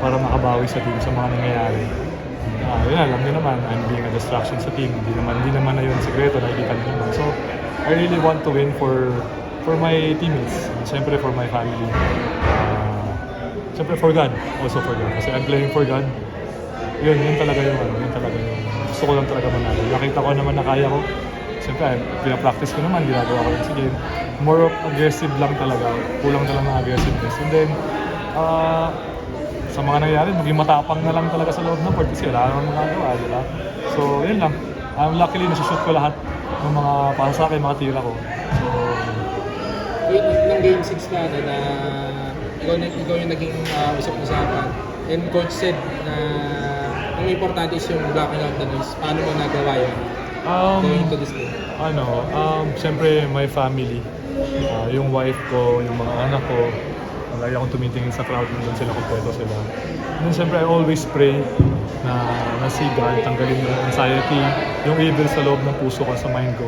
para makabawi sa team sa mga nangyayari. Yun, alam niyo naman, I'm being a distraction sa team. Hindi naman na yun sekreto, nakikita niyo naman. So, I really want to win for my teammates, and syempre for my family. Syempre for God, also for God. Kasi I'm playing for God. Yun talaga yung gusto ko lang talaga manalo. Nakita ko naman na kaya ko. Siyempre, pinapractice ko naman, ginagawa ko lang sa game. More of aggressive lang talaga. Kulang na lang ng aggressiveness. And then, sa mga nangyayari, maging matapang na lang talaga sa loob ng court kasi wala naman magagawa, di ba? So, yun lang. Luckily, nasushoot ko lahat ng mga para sa akin, mga tira ko. So, ng game 6 na ikaw yung naging usap-usapan. And coach said na ang importante is yung blocking out the noise. Paano mo nagawa yun? Going to this game? Siyempre, my family. Yung wife ko, yung mga anak ko. Lagi akong tumitingin sa crowd kung doon sila, kumpleto sila. And then, siyempre, I always pray na si God tanggalin yung anxiety, yung evil sa loob ng puso ko, sa mind ko.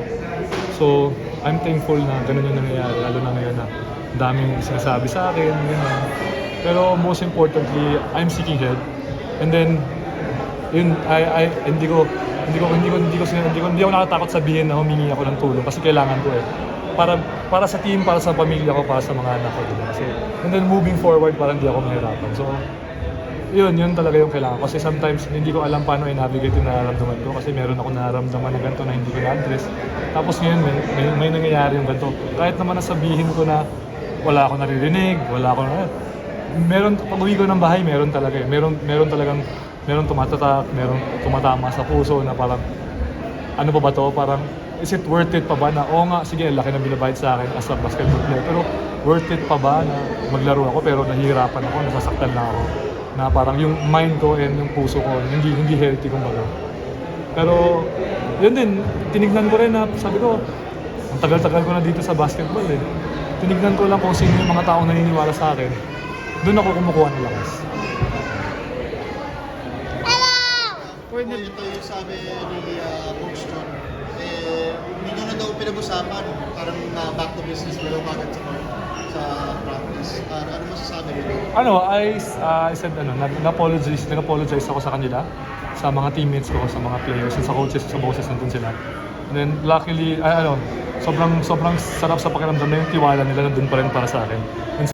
So, I'm thankful na ganun yung nangyayari, lalo na ngayon na daming sinasabi sa akin, ganun. Pero most importantly, I'm seeking help. And then, yun, hindi ako natatakot sabihin na humingi ako ng tulong kasi kailangan ko eh. Para sa team, para sa pamilya ko, para sa mga anak ko. Kasi, and then moving forward, para hindi ako mahirapan. So, yun talaga yung kailangan. Kasi sometimes, hindi ko alam paano i-navigate yung nararamdaman ko. Kasi meron ako nararamdaman na ganito na hindi ko na-address. Tapos ngayon, may nangyayari yung ganito. Kahit naman nasabihin ko na wala ako naririnig, meron, pag uwi ko ng bahay, meron talaga eh. Meron tumatatak, meron tumatama sa puso na parang, ano pa ba to? Parang, is it worth it pa ba na, oo nga, sige, laki na binabayad sa akin as a basketball player. Pero, worth it pa ba na maglaro ako pero nahihirapan ako, nasasaktan na ako. Na parang yung mind ko and yung puso ko, hindi healthy kumbaga. Pero, yun din, tinignan ko rin na, sabi ko, ang tagal-tagal ko na dito sa basketball eh. Tinignan ko lang kung sino yung mga taong naniniwala sa akin. Doon ako kumukuha ng lakas. Ito yung sabi ni Coach John, hindi nyo na daw pinag-usapan, parang back to business na daw kagad sa practice. Ano masasabi nyo? I said, nag-apologize ako sa kanila, sa mga teammates ko, sa mga players, sa coaches, sa bosses, nandun sila. And then, luckily, sobrang sarap sa pakiramdam na yung tiwala nila nandun pa rin para sa akin.